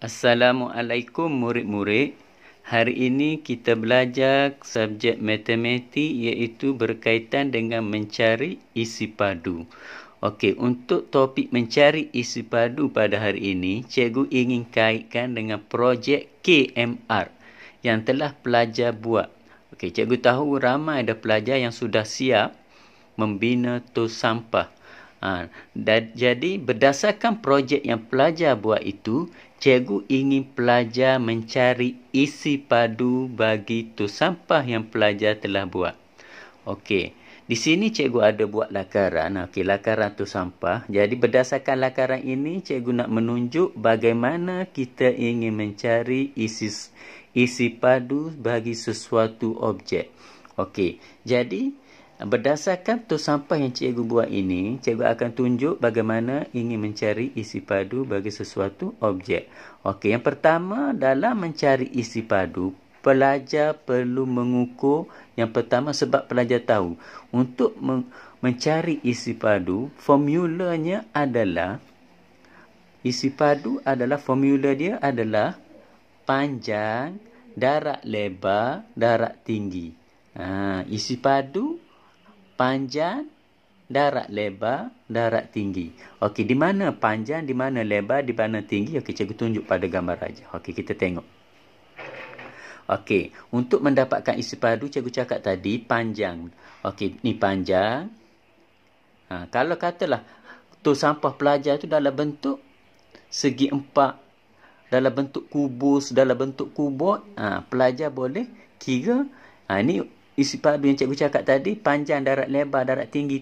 Assalamualaikum murid-murid. Hari ini kita belajar subjek matematik iaitu berkaitan dengan mencari isi padu. Okey, untuk topik mencari isi padu pada hari ini, cikgu ingin kaitkan dengan projek KMR yang telah pelajar buat. Okey, cikgu tahu ramai ada pelajar yang sudah siap membina tos sampah. Jadi berdasarkan projek yang pelajar buat itu, cikgu ingin pelajar mencari isi padu bagi tos sampah yang pelajar telah buat. Okey, di sini cikgu ada buat lakaran. Okey, lakaran tos sampah. Jadi berdasarkan lakaran ini, cikgu nak menunjuk bagaimana kita ingin mencari isi padu bagi sesuatu objek. Okey, jadi berdasarkan tos sampah yang cikgu buat ini, cikgu akan tunjuk bagaimana ingin mencari isi padu bagi sesuatu objek. Okey, yang pertama dalam mencari isi padu, pelajar perlu mengukur. Yang pertama sebab pelajar tahu untuk mencari isi padu, formulanya adalah formula dia adalah panjang, darat lebar, darat tinggi. Isi padu panjang, darat lebar, darat tinggi. Okey, di mana panjang, di mana lebar, di mana tinggi? Okey, cikgu tunjuk pada gambar aja. Okey, kita tengok. Okey, untuk mendapatkan isi padu, cikgu cakap tadi panjang. Okey, ni panjang. Kalau katalah tos sampah pelajar tu dalam bentuk segi empat, dalam bentuk kubus, dalam bentuk kubot, pelajar boleh kira. Ini isi padu yang cikgu cakap tadi, panjang, darat lebar, darat tinggi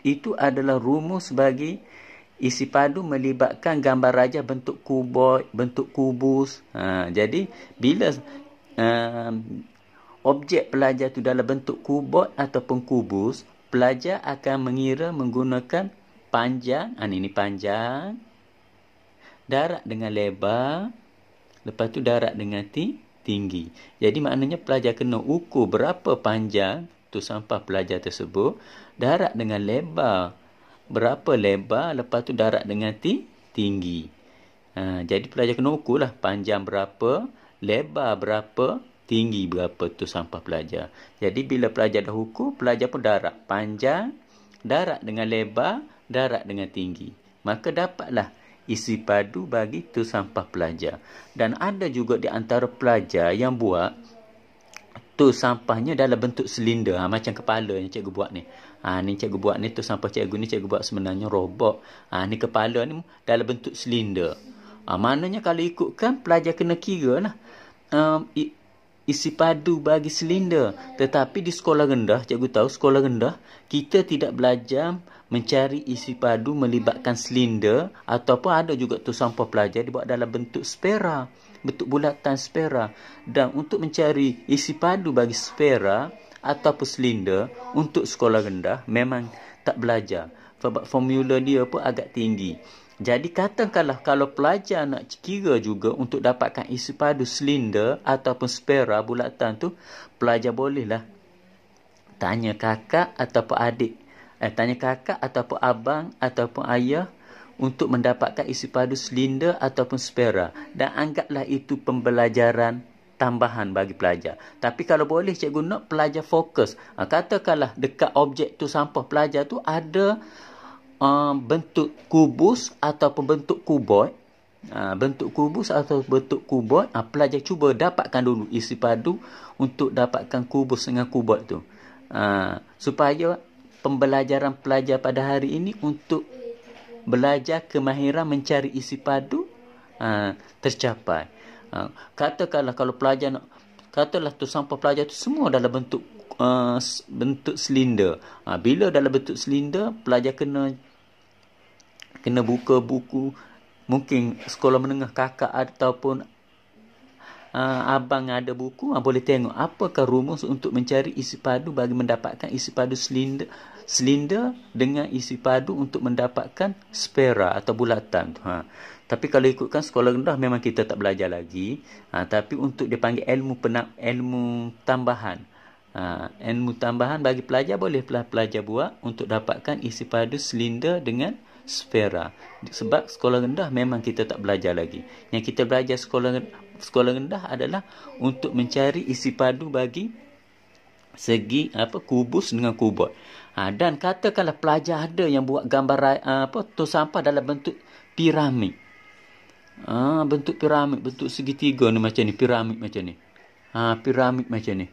itu adalah rumus bagi isi padu melibatkan gambar rajah bentuk kubot, bentuk kubus. Jadi bila objek pelajar tu dalam bentuk kubot ataupun kubus, pelajar akan mengira menggunakan panjang. Ini panjang, darat dengan lebar, lepas tu darat dengan tinggi. Jadi maknanya pelajar kena ukur berapa panjang tos sampah pelajar tersebut, darat dengan lebar berapa lebar, lepas tu darat dengan tinggi. Jadi pelajar kena ukur lah panjang berapa, lebar berapa, tinggi berapa tos sampah pelajar. Jadi bila pelajar dah ukur, pelajar pun darat panjang, darat dengan lebar, darat dengan tinggi. Maka dapatlah isi padu bagi tos sampah pelajar. Dan ada juga di antara pelajar yang buat tos sampahnya dalam bentuk silinder, macam kepala yang cikgu buat ni. Ni cikgu buat ni, tos sampah cikgu ni cikgu buat sebenarnya robot. Ni kepala ni dalam bentuk silinder. Maknanya kalau ikutkan, pelajar kena kira lah isi padu bagi silinder. Tetapi di sekolah rendah, cikgu tahu sekolah rendah kita tidak belajar mencari isi padu melibatkan silinder, ataupun ada juga tos sampah pelajar dibuat dalam bentuk spera, bentuk bulatan spera. Dan untuk mencari isi padu bagi spera ataupun silinder untuk sekolah rendah memang tak belajar, sebab formula dia pun agak tinggi. Jadi katakanlah kalau pelajar nak kira juga untuk dapatkan isi padu silinder ataupun spera bulatan tu, pelajar bolehlah tanya kakak ataupun adik, tanya kakak ataupun abang ataupun ayah untuk mendapatkan isi padu silinder ataupun spera, dan anggaplah itu pembelajaran tambahan bagi pelajar. Tapi kalau boleh cikgu nak pelajar fokus. Katakanlah dekat objek tu sampah pelajar tu ada bentuk kubus ataupun bentuk kubot. Bentuk kubus atau bentuk kubot, pelajar cuba dapatkan dulu isi padu untuk dapatkan kubus dengan kubot tu. Supaya pembelajaran pelajar pada hari ini untuk belajar kemahiran mencari isi padu tercapai. Katakanlah kalau pelajar nak, katalah tos sampah pelajar tu semua dalam bentuk silinder. Bila dalam bentuk silinder, pelajar kena buka buku, mungkin sekolah menengah kakak ataupun abang ada buku, boleh tengok apakah rumus untuk mencari isi padu bagi mendapatkan isi padu silinder dengan isi padu untuk mendapatkan spera atau bulatan. Tapi kalau ikutkan sekolah rendah memang kita tak belajar lagi. Tapi untuk dipanggil ilmu tambahan. Ilmu tambahan bagi pelajar, boleh pelajar buat untuk dapatkan isi padu silinder dengan sfera. Sebab sekolah rendah memang kita tak belajar lagi. Yang kita belajar sekolah rendah adalah untuk mencari isi padu bagi segi kubus dengan kubot. Dan katakanlah pelajar ada yang buat gambar tong sampah dalam bentuk piramid. Bentuk piramid, bentuk segitiga ni macam ni, piramid macam ni. Piramid macam ni.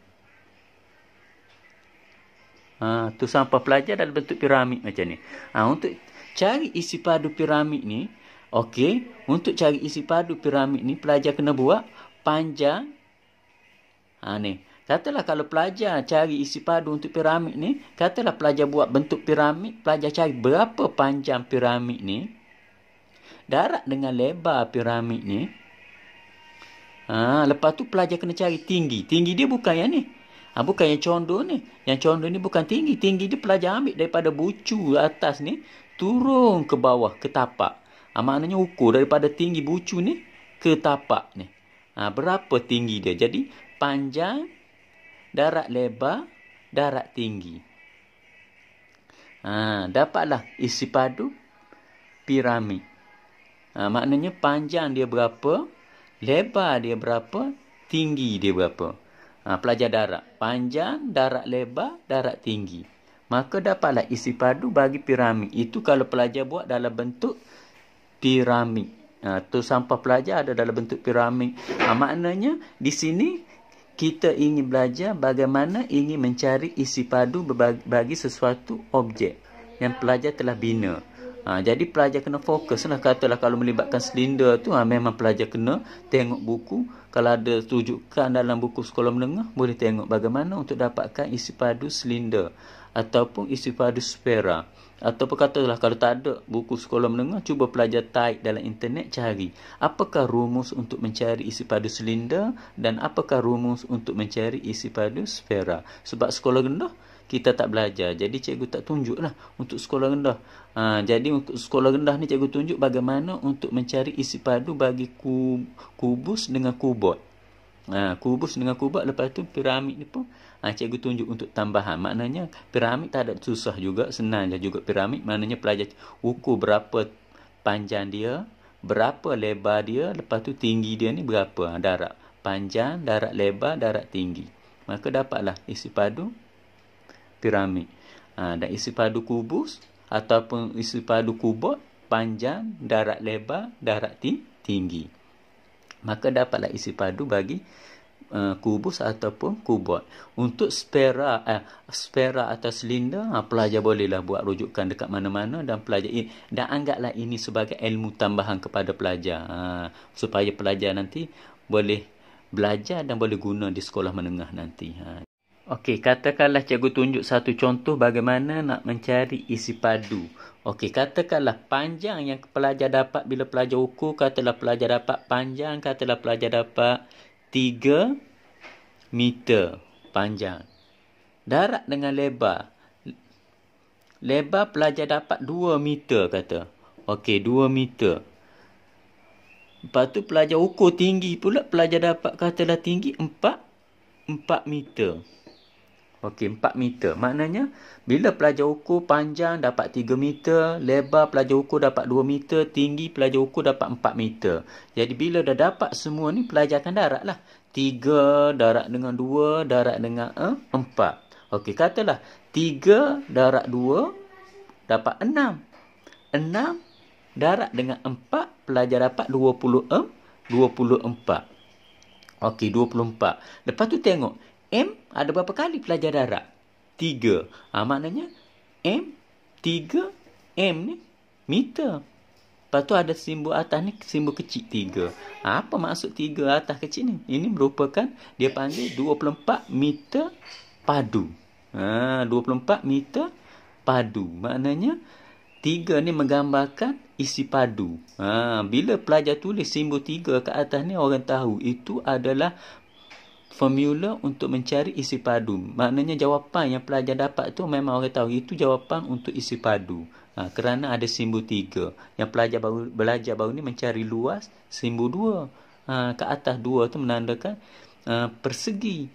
Tu sampah pelajar dalam bentuk piramid macam ni. Untuk cari isi padu piramid ni, okey, untuk cari isi padu piramid ni pelajar kena buat panjang. Ni. Katalah kalau pelajar cari isi padu untuk piramid ni, katalah pelajar buat bentuk piramid, pelajar cari berapa panjang piramid ni, darat dengan lebar piramid ni. Lepas tu pelajar kena cari tinggi. Tinggi dia bukan yang ni. Bukan yang condor ni. Yang condor ni bukan tinggi. Tinggi dia pelajar ambil daripada bucu atas ni, turun ke bawah, ke tapak. Maknanya ukur daripada tinggi bucu ni ke tapak ni. Berapa tinggi dia. Jadi, panjang, darat lebar, darat tinggi. Dapatlah isi padu piramid. Maknanya panjang dia berapa, lebar dia berapa, tinggi dia berapa. Pelajar darat. Panjang, darat lebar, darat tinggi. Maka dapatlah isi padu bagi piramid. Itu kalau pelajar buat dalam bentuk piramid. Tu sampah pelajar ada dalam bentuk piramid. Maknanya di sini kita ingin belajar bagaimana ingin mencari isi padu bagi sesuatu objek yang pelajar telah bina. Jadi pelajar kena fokus lah. Katalah kalau melibatkan silinder tu, memang pelajar kena tengok buku. Kalau ada rujukan dalam buku sekolah menengah, boleh tengok bagaimana untuk dapatkan isi padu silinder ataupun isi padu sfera. Ataupun katalah kalau tak ada buku sekolah menengah, cuba pelajar type dalam internet, cari apakah rumus untuk mencari isi padu silinder dan apakah rumus untuk mencari isi padu sfera. Sebab sekolah rendah kita tak belajar, jadi cikgu tak tunjuklah untuk sekolah rendah. Jadi untuk sekolah rendah ni cikgu tunjuk bagaimana untuk mencari isi padu bagi kubus dengan kubot. Kubus dengan kubot, lepas tu piramid ni pun cikgu tunjuk untuk tambahan. Maknanya piramid tak ada susah juga, senang je juga piramid. Maknanya pelajar ukur berapa panjang dia, berapa lebar dia, lepas tu tinggi dia ni berapa, darat. Panjang, darat lebar, darat tinggi. Maka dapatlah isi padu piramid. Dan isi padu kubus ataupun isi padu kubot, panjang, darat lebar, darat tinggi. Maka dapatlah isi padu bagi kubus ataupun kubot. Untuk sfera atau silinder, pelajar bolehlah buat rujukan dekat mana-mana dan pelajar dan anggaplah ini sebagai ilmu tambahan kepada pelajar, supaya pelajar nanti boleh belajar dan boleh guna di sekolah menengah nanti. Okey, katakanlah cikgu tunjuk satu contoh bagaimana nak mencari isi padu. Okey, katakanlah panjang yang pelajar dapat bila pelajar ukur, katalah pelajar dapat panjang, katalah pelajar dapat 3 meter panjang. Darat dengan lebar. Lebar pelajar dapat 2 meter kata. Okey, 2 meter. Lepas tu pelajar ukur tinggi pula, pelajar dapat katalah tinggi 4 meter. Okey, 4 meter. Maknanya, bila pelajar ukur panjang dapat 3 meter, lebar pelajar ukur dapat 2 meter, tinggi pelajar ukur dapat 4 meter. Jadi, bila dah dapat semua ni, pelajar akan darat lah. 3 darat dengan 2, darat dengan 4. Okey, katalah 3 darat 2 dapat 6. 6 darat dengan 4, pelajar dapat 24. Okey, 24. Lepas tu tengok, M ada berapa kali pelajar darat? 3. Maknanya M, 3, M ni meter. Lepas tu ada simbol atas ni, simbol kecil 3. Apa maksud 3 atas kecil ni? Ini merupakan, dia panggil 24 meter padu. 24 meter padu. Maknanya 3 ni menggambarkan isi padu. Bila pelajar tulis simbol 3 kat atas ni, orang tahu itu adalah formula untuk mencari isi padu. Maknanya jawapan yang pelajar dapat tu memang orang tahu itu jawapan untuk isi padu. Kerana ada simbol 3. Yang pelajar belajar baru ni mencari luas, simbol 2. Ke atas 2 tu menandakan persegi.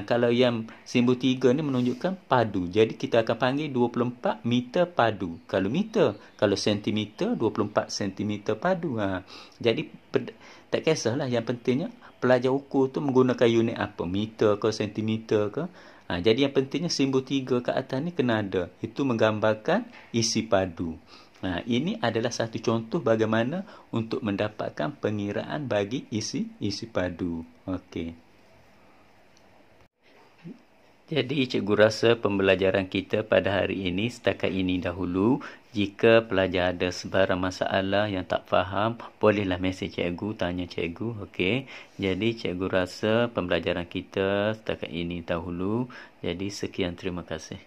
Kalau yang simbol 3 ni menunjukkan padu. Jadi kita akan panggil 24 meter padu. Kalau meter, kalau sentimeter 24 sentimeter padu. Jadi tak kisahlah, yang pentingnya pelajar ukur tu menggunakan unit apa, meter ke sentimeter ke. Jadi yang pentingnya simbol 3 kat atas ni kena ada. Itu menggambarkan isi padu. Ini adalah satu contoh bagaimana untuk mendapatkan pengiraan bagi isi padu. Okey. Jadi cikgu rasa pembelajaran kita pada hari ini setakat ini dahulu. Jika pelajar ada sebarang masalah yang tak faham, bolehlah mesej cikgu, tanya cikgu. Okey. Jadi cikgu rasa pembelajaran kita setakat ini dahulu. Jadi sekian, terima kasih.